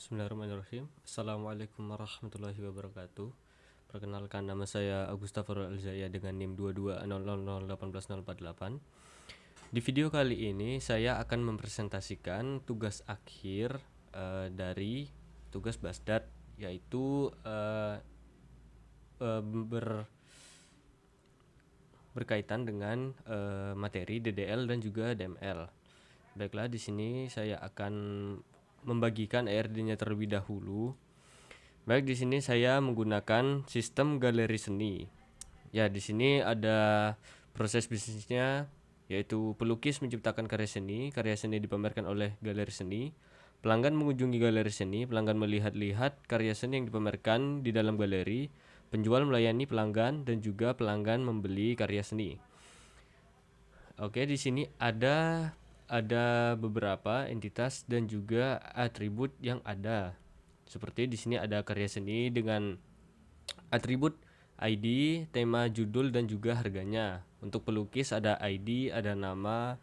Bismillahirrahmanirrahim. Assalamualaikum warahmatullahi wabarakatuh. Perkenalkan, nama saya Agustafor Alzaya dengan NIM 2200018048. Di video kali ini saya akan mempresentasikan tugas akhir dari tugas Basdat, yaitu berkaitan dengan materi DDL dan juga DML. Baiklah, di sini saya akan membagikan ERD-nya terlebih dahulu. Baik, di sini saya menggunakan sistem galeri seni. Ya, di sini ada proses bisnisnya, yaitu pelukis menciptakan karya seni dipamerkan oleh galeri seni. Pelanggan mengunjungi galeri seni, pelanggan melihat-lihat karya seni yang dipamerkan di dalam galeri. Penjual melayani pelanggan dan juga pelanggan membeli karya seni. Oke, di sini ada beberapa entitas dan juga atribut yang ada. Seperti di sini ada karya seni dengan atribut ID, tema, judul dan juga harganya. Untuk pelukis ada ID, ada nama,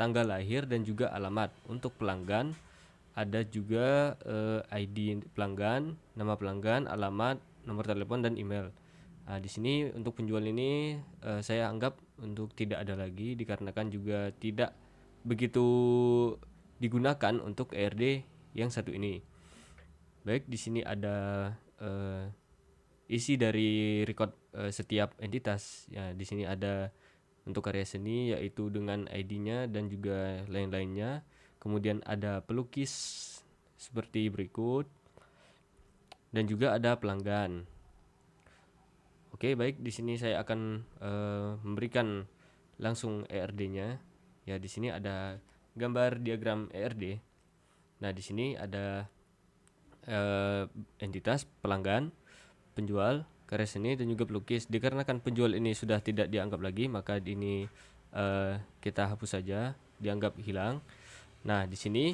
tanggal lahir dan juga alamat. Untuk pelanggan ada juga ID pelanggan, nama pelanggan, alamat, nomor telepon dan email. Nah, di sini untuk penjual ini saya anggap untuk tidak ada lagi dikarenakan juga tidak begitu digunakan untuk ERD yang satu ini. Baik, di sini ada isi dari record setiap entitas. Ya, di sini ada untuk karya seni yaitu dengan ID-nya dan juga lain-lainnya. Kemudian ada pelukis seperti berikut dan juga ada pelanggan. Oke, baik, di sini saya akan memberikan langsung ERD-nya. Ya, di sini ada gambar diagram ERD. Nah, di sini ada entitas pelanggan, penjual, karya seni dan juga pelukis. Dikarenakan penjual ini sudah tidak dianggap lagi, maka ini kita hapus saja, dianggap hilang. Nah, di sini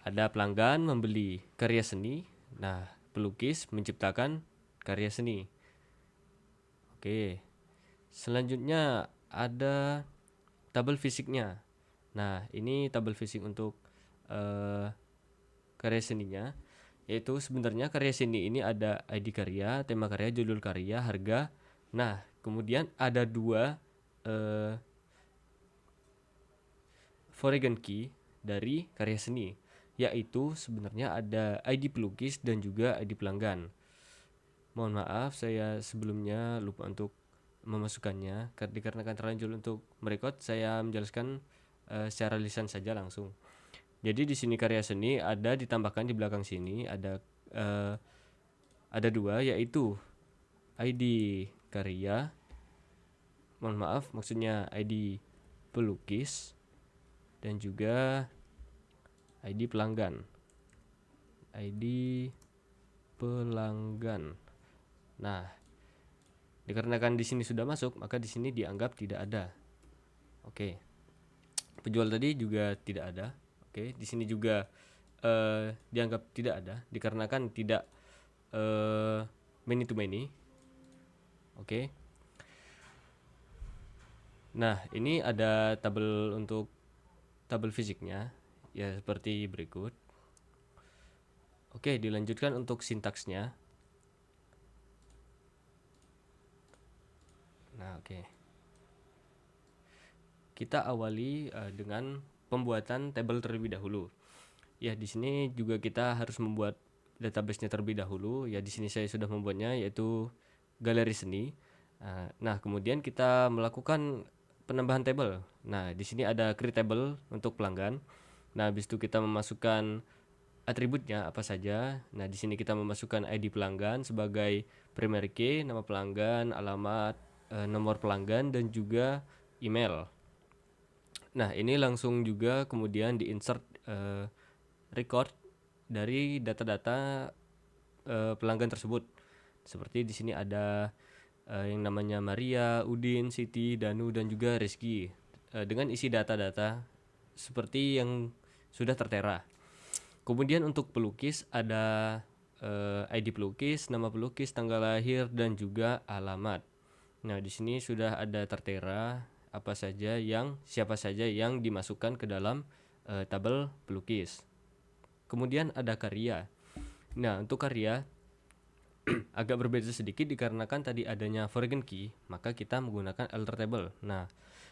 ada pelanggan membeli karya seni. Nah, pelukis menciptakan karya seni. Oke. Selanjutnya ada tabel fisiknya. Nah, ini tabel fisik untuk karya seninya, yaitu sebenarnya karya seni ini ada ID karya, tema karya, judul karya, harga. Nah, kemudian ada dua foreign key dari karya seni, yaitu sebenarnya ada ID pelukis dan juga ID pelanggan. Mohon maaf, saya sebelumnya lupa untuk memasukkannya dikarenakan terlanjur untuk merekod. Saya menjelaskan secara lisan saja langsung. Jadi di sini karya seni ada ditambahkan di belakang sini ada dua, yaitu ID karya, mohon maaf maksudnya ID pelukis dan juga ID pelanggan. ID pelanggan. Nah, dikarenakan di sini sudah masuk, maka di sini dianggap tidak ada. Oke. Penjual tadi juga tidak ada. Oke, di sini juga dianggap tidak ada dikarenakan tidak many to many. Oke. Nah, ini ada tabel untuk tabel fisiknya, ya seperti berikut. Oke, dilanjutkan untuk sintaksnya. Nah, oke. Kita awali dengan pembuatan tabel terlebih dahulu. Ya, di sini juga kita harus membuat database-nya terlebih dahulu. Ya, di sini saya sudah membuatnya, yaitu galeri seni. Nah, kemudian kita melakukan penambahan tabel. Nah, di sini ada create table untuk pelanggan. Nah, habis itu kita memasukkan atributnya apa saja. Nah, di sini kita memasukkan ID pelanggan sebagai primary key, nama pelanggan, alamat, nomor pelanggan dan juga email. Nah, ini langsung juga kemudian di-insert record dari data-data pelanggan tersebut. Seperti di sini ada yang namanya Maria, Udin, Siti, Danu dan juga Rizky dengan isi data-data seperti yang sudah tertera. Kemudian untuk pelukis ada ID pelukis, nama pelukis, tanggal lahir dan juga alamat. Nah, di sini sudah ada tertera siapa saja yang dimasukkan ke dalam tabel pelukis. Kemudian ada karya. Nah, untuk karya agak berbeda sedikit dikarenakan tadi adanya foreign key, maka kita menggunakan alter table. Nah,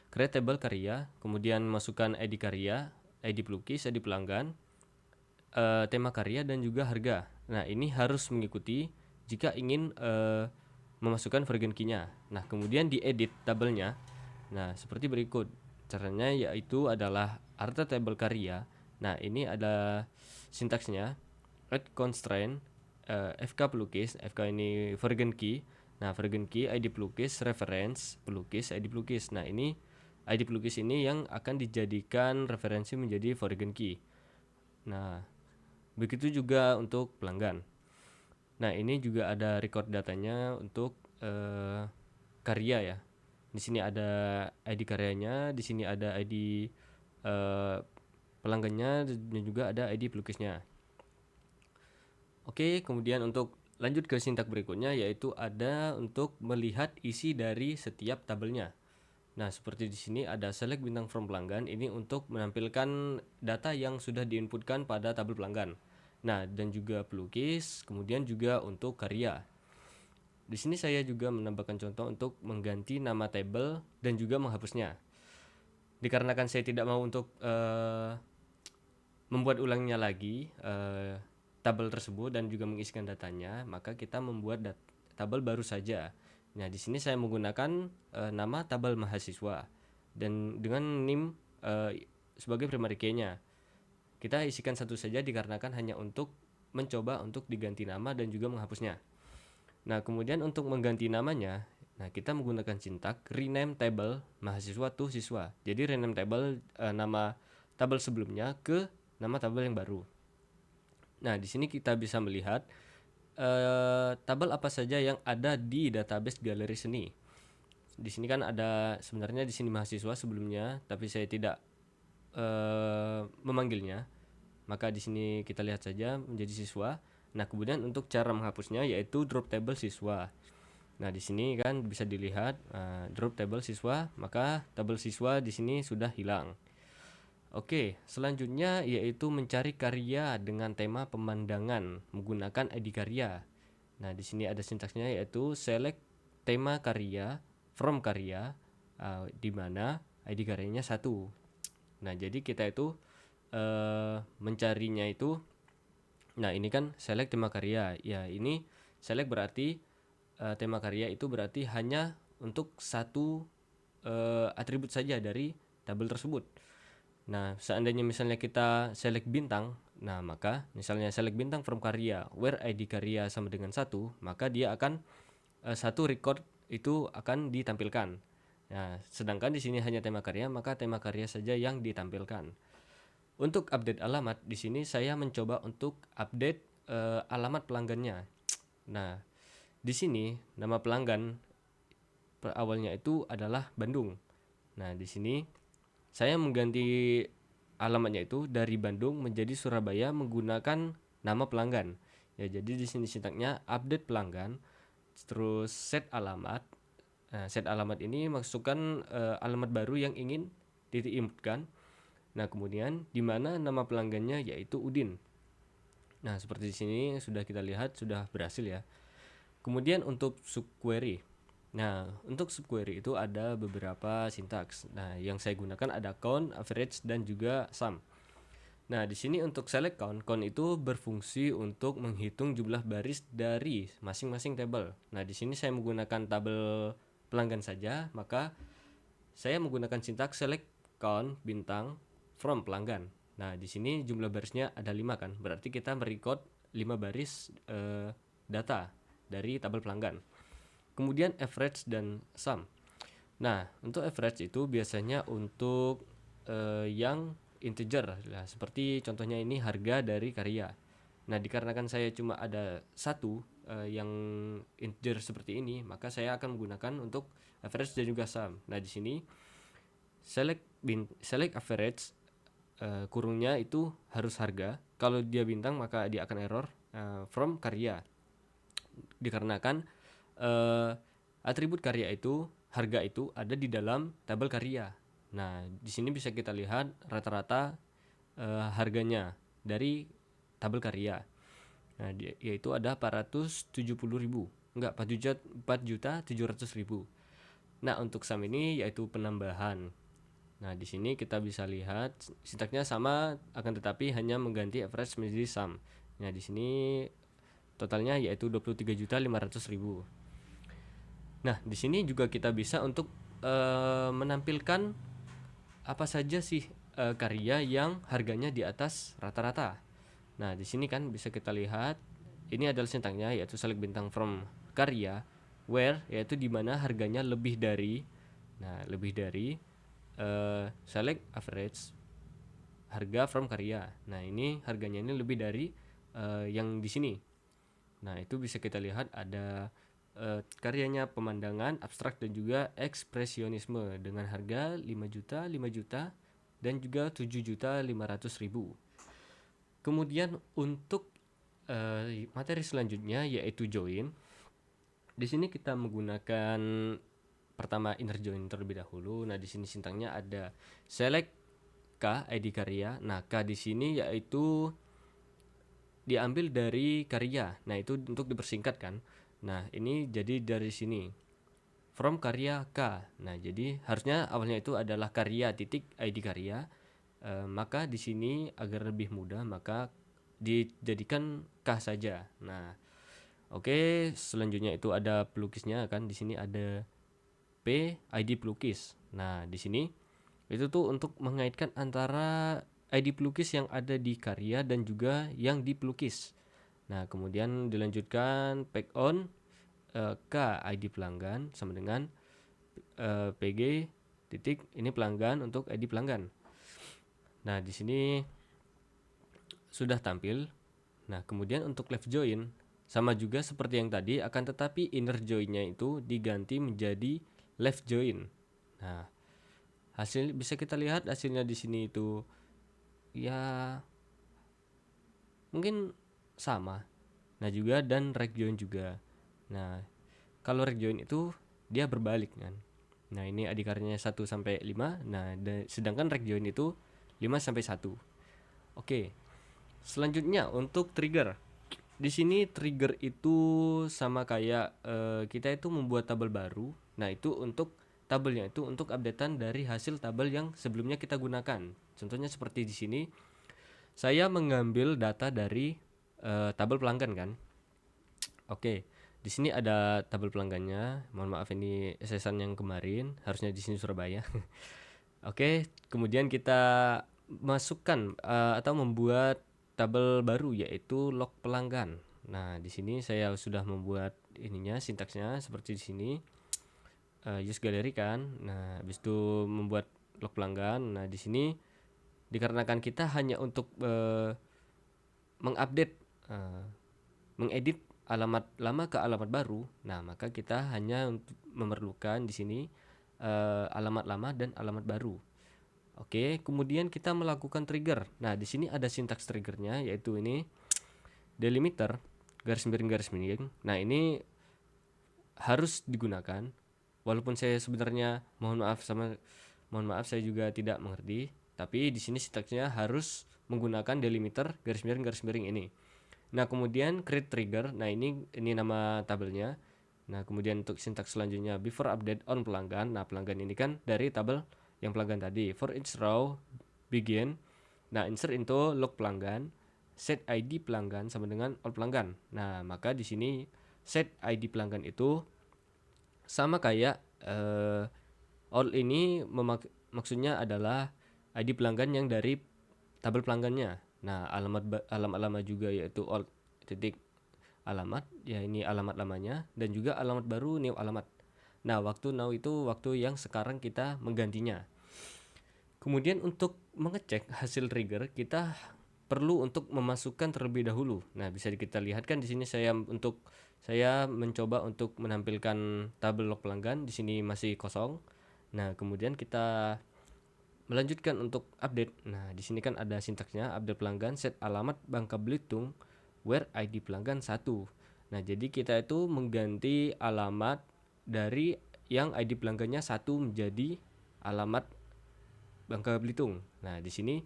create table karya, kemudian masukkan ID karya, ID pelukis, ID pelanggan, tema karya dan juga harga. Nah, ini harus mengikuti jika ingin memasukkan foreign key-nya. Nah, kemudian diedit tabelnya. Nah, seperti berikut. Caranya yaitu adalah alter table karya. Nah, ini ada sintaksnya. Add constraint, FK pelukis, FK ini foreign key. Nah, foreign key ID pelukis, reference pelukis, ID pelukis. Nah, ini ID pelukis ini yang akan dijadikan referensi menjadi foreign key. Nah, begitu juga untuk pelanggan. Nah, ini juga ada record datanya untuk karya ya. Di sini ada ID karyanya, di sini ada ID pelanggannya dan juga ada ID pelukisnya. Oke, kemudian untuk lanjut ke sintak berikutnya yaitu ada untuk melihat isi dari setiap tabelnya. Nah, seperti di sini ada select bintang from pelanggan, ini untuk menampilkan data yang sudah diinputkan pada tabel pelanggan. Nah, dan juga pelukis, kemudian juga untuk karya. Di sini saya juga menambahkan contoh untuk mengganti nama tabel dan juga menghapusnya. Dikarenakan saya tidak mau untuk membuat ulangnya lagi tabel tersebut dan juga mengisikan datanya, maka kita membuat tabel baru saja. Nah, di sini saya menggunakan nama tabel mahasiswa dan dengan NIM sebagai primary key-nya. Kita isikan satu saja dikarenakan hanya untuk mencoba untuk diganti nama dan juga menghapusnya. Nah, kemudian untuk mengganti namanya, nah kita menggunakan sintak rename table mahasiswa to siswa. Jadi rename table nama tabel sebelumnya ke nama tabel yang baru. Nah, di sini kita bisa melihat tabel apa saja yang ada di database galeri seni. Di sini kan ada sebenarnya di sini mahasiswa sebelumnya, tapi saya tidak memanggilnya. Maka di sini kita lihat saja menjadi siswa. Nah, kemudian untuk cara menghapusnya yaitu drop table siswa. Nah, di sini kan bisa dilihat drop table siswa, maka tabel siswa di sini sudah hilang. Oke, selanjutnya yaitu mencari karya dengan tema pemandangan menggunakan ID karya. Nah, di sini ada sintaksnya yaitu select tema karya from karya di mana ID karyanya 1. Nah, jadi kita itu mencarinya itu, nah ini kan select tema karya. Ya, ini select berarti tema karya itu berarti hanya untuk satu atribut saja dari tabel tersebut. Nah, seandainya misalnya kita select bintang, nah maka misalnya select bintang from karya where ID karya sama dengan 1, maka dia akan satu record itu akan ditampilkan. Nah, sedangkan di sini hanya tema karya, maka tema karya saja yang ditampilkan. Untuk update alamat, di sini saya mencoba untuk update alamat pelanggannya. Nah, di sini nama pelanggan awalnya itu adalah Bandung. Nah, di sini saya mengganti alamatnya itu dari Bandung menjadi Surabaya menggunakan nama pelanggan. Ya, jadi di sini sintaknya update pelanggan, terus set alamat. Nah, set alamat ini masukkan alamat baru yang ingin diinputkan. Nah, kemudian di mana nama pelanggannya yaitu Udin. Nah, seperti di sini sudah kita lihat sudah berhasil ya. Kemudian untuk subquery. Nah, untuk subquery itu ada beberapa sintaks. Nah, yang saya gunakan ada count, average dan juga sum. Nah, di sini untuk select count itu berfungsi untuk menghitung jumlah baris dari masing-masing tabel. Nah, di sini saya menggunakan tabel pelanggan saja, maka saya menggunakan sintaks select count bintang from pelanggan. Nah, di sini jumlah barisnya ada 5 kan. Berarti kita merecord 5 baris data dari tabel pelanggan. Kemudian average dan sum. Nah, untuk average itu biasanya untuk yang integer. Nah, seperti contohnya ini harga dari karya. Nah, dikarenakan saya cuma ada satu yang integer seperti ini, maka saya akan menggunakan untuk average dan juga sum. Nah, di sini select average kurungnya itu harus harga. Kalau dia bintang maka dia akan error from karya. Dikarenakan atribut karya itu, harga itu ada di dalam tabel karya. Nah, di sini bisa kita lihat rata-rata harganya dari tabel karya. Nah, yaitu ada 470.000. Enggak, 4.700.000. Nah, untuk sum ini yaitu penambahan. Nah, di sini kita bisa lihat sintaksnya sama, akan tetapi hanya mengganti average menjadi sum. Nah, di sini totalnya yaitu 23.500.000. Nah, di sini juga kita bisa untuk menampilkan apa saja sih karya yang harganya di atas rata-rata. Nah, di sini kan bisa kita lihat ini adalah sintaksnya, yaitu select bintang from karya, where yaitu di mana harganya lebih dari. Nah, lebih dari select average harga from karya. Nah, ini harganya ini lebih dari yang di sini. Nah, itu bisa kita lihat ada karyanya pemandangan, abstrak dan juga ekspresionisme dengan harga 5 juta, 5 juta dan juga 7.500.000. Kemudian untuk materi selanjutnya yaitu join. Di sini kita menggunakan pertama inner join terlebih dahulu. Nah, di sini sintaksnya ada select K ID karya. Nah, K di sini yaitu diambil dari karya. Nah, itu untuk dipersingkat kan. Nah, ini jadi dari sini from karya K. Nah, jadi harusnya awalnya itu adalah karya titik ID karya. Maka di sini agar lebih mudah maka dijadikan K saja. Nah, oke, selanjutnya itu ada pelukisnya kan. Di sini ada P ID pelukis. Nah, di sini itu tuh untuk mengaitkan antara ID pelukis yang ada di karya dan juga yang di pelukis. Nah, kemudian dilanjutkan pack on K ID pelanggan sama dengan PG titik ini pelanggan untuk ID pelanggan. Nah, di sini sudah tampil. Nah, kemudian untuk left join sama juga seperti yang tadi, akan tetapi inner join-nya itu diganti menjadi left join. Nah, hasil bisa kita lihat hasilnya di sini itu ya mungkin sama. Nah, juga dan right join juga. Nah, kalau right join itu dia berbalik kan. Nah, ini adikarnya 1 sampai 5. Nah, sedangkan right join itu 5 sampai 1. Oke. Selanjutnya untuk trigger. Di sini trigger itu sama kayak kita itu membuat tabel baru. Nah, itu untuk tabelnya itu untuk updatean dari hasil tabel yang sebelumnya kita gunakan. Contohnya seperti di sini saya mengambil data dari tabel pelanggan kan. Oke. Di sini ada tabel pelanggannya. Mohon maaf ini SSN yang kemarin, harusnya di sini Surabaya. Oke, kemudian kita masukkan atau membuat tabel baru yaitu log pelanggan. Nah, di sini saya sudah membuat ininya sintaksnya seperti di sini. Use gallery kan. Nah, habis itu membuat log pelanggan. Nah, di sini dikarenakan kita hanya untuk mengupdate mengedit alamat lama ke alamat baru. Nah, maka kita hanya untuk memerlukan di sini alamat lama dan alamat baru. Oke, kemudian kita melakukan trigger. Nah, di sini ada sintaks triggernya yaitu ini delimiter garis miring. Nah, ini harus digunakan. Walaupun saya sebenarnya mohon maaf saya juga tidak mengerti, tapi di sini sintaksnya harus menggunakan delimiter garis miring ini. Nah, kemudian create trigger. Nah, ini nama tabelnya. Nah, kemudian untuk sintaks selanjutnya before update on pelanggan. Nah, pelanggan ini kan dari tabel yang pelanggan tadi. For each row begin. Nah, insert into log pelanggan, set ID pelanggan sama dengan all pelanggan. Nah, maka di sini set ID pelanggan itu sama kayak all ini maksudnya adalah ID pelanggan yang dari tabel pelanggannya. Nah, alamat juga yaitu all titik alamat, ya ini alamat lamanya, dan juga alamat baru new alamat. Nah, waktu now itu waktu yang sekarang kita menggantinya. Kemudian untuk mengecek hasil trigger kita perlu untuk memasukkan terlebih dahulu. Nah, bisa kita lihat kan di sini saya mencoba untuk menampilkan tabel log pelanggan, di sini masih kosong. Nah, kemudian kita melanjutkan untuk update. Nah, di sini kan ada sintaksnya update pelanggan set alamat Bangka Belitung where ID pelanggan 1. Nah, jadi kita itu mengganti alamat dari yang ID pelanggannya 1 menjadi alamat Bangka Belitung. Nah, di sini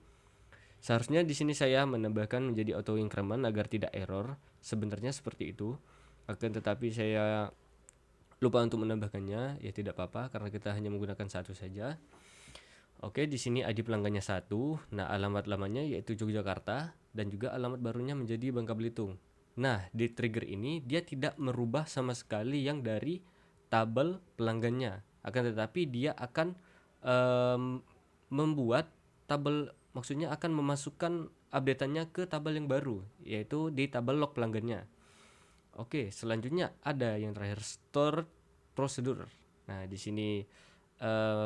Seharusnya di sini saya menambahkan menjadi auto increment agar tidak error. Sebenarnya seperti itu. Akan tetapi saya lupa untuk menambahkannya, ya tidak apa-apa karena kita hanya menggunakan satu saja. Oke, di sini ID pelanggannya 1. Nah, alamat lamanya yaitu Yogyakarta dan juga alamat barunya menjadi Bangka Belitung. Nah, di trigger ini dia tidak merubah sama sekali yang dari tabel pelanggannya. Akan tetapi dia akan membuat tabel, maksudnya akan memasukkan updateannya ke tabel yang baru, yaitu di tabel log pelanggannya. Oke, selanjutnya ada yang terakhir store prosedur. Nah, di sini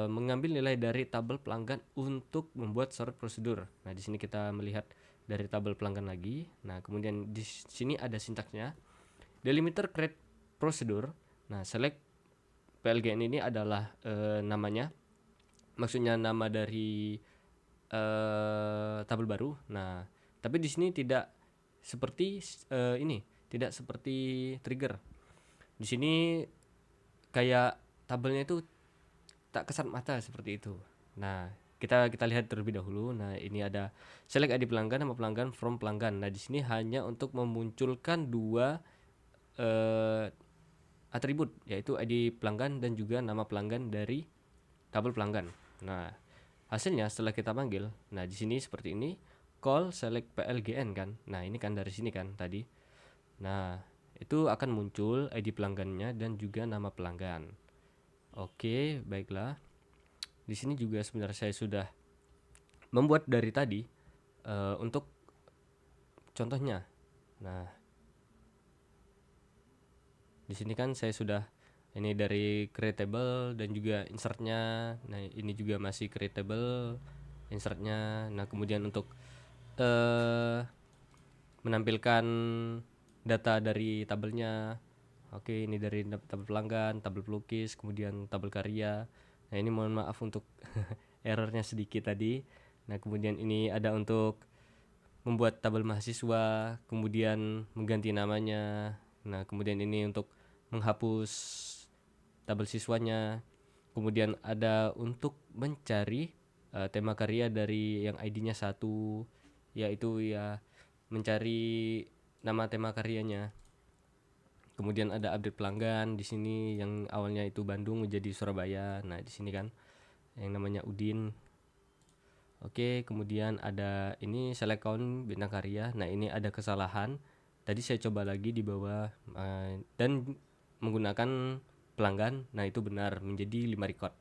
mengambil nilai dari tabel pelanggan untuk membuat syarat prosedur. Nah, di sini kita melihat dari tabel pelanggan lagi. Nah, kemudian di sini ada sintaksnya. Delimiter create prosedur. Nah, select PLGN ini adalah namanya. Maksudnya nama dari tabel baru. Nah, tapi di sini tidak seperti ini, tidak seperti trigger. Di sini kayak tabelnya itu tak kesat mata seperti itu. Nah, kita lihat terlebih dahulu. Nah, ini ada select ID pelanggan, nama pelanggan, from pelanggan. Nah, di sini hanya untuk memunculkan dua atribut, yaitu ID pelanggan dan juga nama pelanggan dari tabel pelanggan. Nah, hasilnya setelah kita panggil, nah di sini seperti ini, call select PLGN kan. Nah, ini kan dari sini kan tadi. Nah, itu akan muncul ID pelanggannya dan juga nama pelanggan. Oke, baiklah. Di sini juga sebenarnya saya sudah membuat dari tadi untuk contohnya. Nah, di sini kan saya sudah ini dari creatable dan juga insertnya. Nah, ini juga masih creatable insertnya. Nah, kemudian untuk menampilkan data dari tabelnya. Oke, ini dari tabel pelanggan, tabel pelukis, kemudian tabel karya. Nah, ini mohon maaf untuk errornya sedikit tadi. Nah, kemudian ini ada untuk membuat tabel mahasiswa, kemudian mengganti namanya. Nah, kemudian ini untuk menghapus tabel siswanya. Kemudian ada untuk mencari tema karya dari yang ID-nya 1, yaitu ya mencari nama tema karyanya. Kemudian ada update pelanggan di sini yang awalnya itu Bandung menjadi Surabaya. Nah, di sini kan yang namanya Udin. Oke, kemudian ada ini select count bintang karya. Nah, ini ada kesalahan. Tadi saya coba lagi di bawah dan menggunakan pelanggan. Nah, itu benar menjadi 5 record.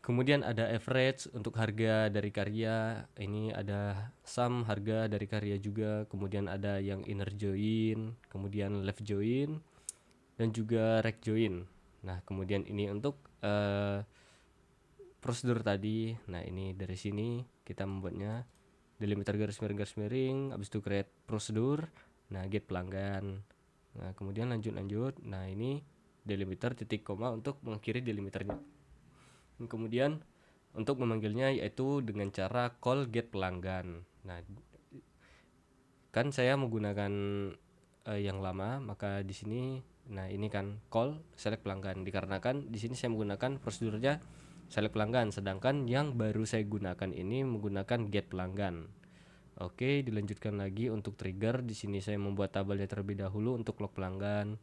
Kemudian ada average untuk harga dari karya. Ini ada sum harga dari karya juga. Kemudian ada yang inner join, kemudian left join, dan juga rect join. Nah, kemudian ini untuk prosedur tadi. Nah, ini dari sini kita membuatnya delimiter garis miring, habis itu create prosedur. Nah, get pelanggan. Nah, kemudian lanjut. Nah, ini delimiter titik koma untuk mengakhiri delimiternya. Kemudian untuk memanggilnya yaitu dengan cara call get pelanggan. Nah, kan saya menggunakan yang lama, maka di sini nah ini kan call select pelanggan, dikarenakan di sini saya menggunakan prosedurnya select pelanggan, sedangkan yang baru saya gunakan ini menggunakan get pelanggan. Oke, dilanjutkan lagi untuk trigger. Di sini saya membuat tabelnya terlebih dahulu untuk log pelanggan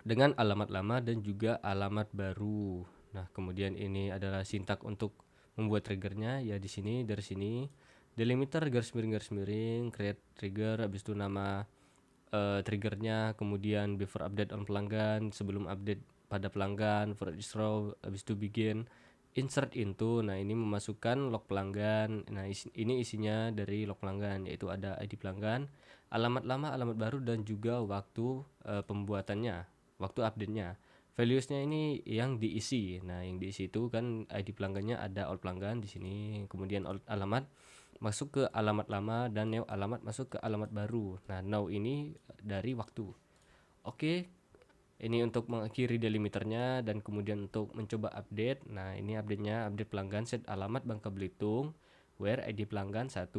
dengan alamat lama dan juga alamat baru. Nah, kemudian ini adalah sintak untuk membuat triggernya, ya di sini dari sini delimiter garis miring create trigger, habis itu nama triggernya, kemudian before update on pelanggan, sebelum update pada pelanggan, for each row, habis itu begin insert into. Nah, ini memasukkan log pelanggan. Nah, ini isinya dari log pelanggan, yaitu ada ID pelanggan, alamat lama, alamat baru, dan juga waktu pembuatannya, waktu update-nya. Values-nya ini yang diisi. Nah, yang diisi itu kan ID pelanggannya ada old pelanggan di sini, kemudian old alamat masuk ke alamat lama dan new alamat masuk ke alamat baru. Nah, now ini dari waktu. Oke, ini untuk mengakhiri delimiternya dan kemudian untuk mencoba update. Nah, ini update-nya, update pelanggan set alamat Bangka Belitung where ID pelanggan 1.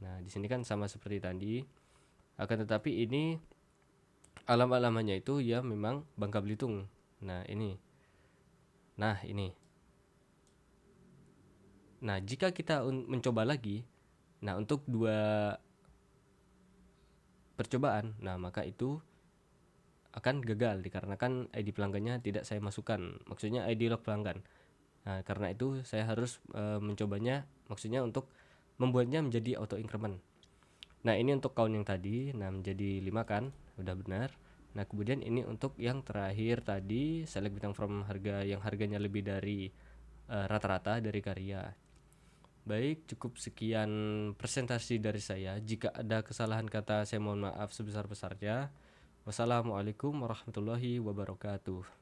Nah, di sini kan sama seperti tadi. Akan tetapi ini alamat-alamatnya itu ya memang Bangka Belitung. Nah, ini. Nah, jika kita mencoba lagi, Nah, untuk 2 percobaan, nah maka itu akan gagal dikarenakan ID pelanggannya tidak saya masukkan, maksudnya ID log pelanggan. Nah, karena itu saya harus mencobanya, maksudnya untuk membuatnya menjadi auto increment. Nah, ini untuk count yang tadi, nah menjadi 5 kan, udah benar. Nah, kemudian ini untuk yang terakhir tadi, select bintang from harga yang harganya lebih dari rata-rata dari karya. Baik, cukup sekian presentasi dari saya. Jika ada kesalahan kata, saya mohon maaf sebesar-besarnya. Wassalamualaikum warahmatullahi wabarakatuh.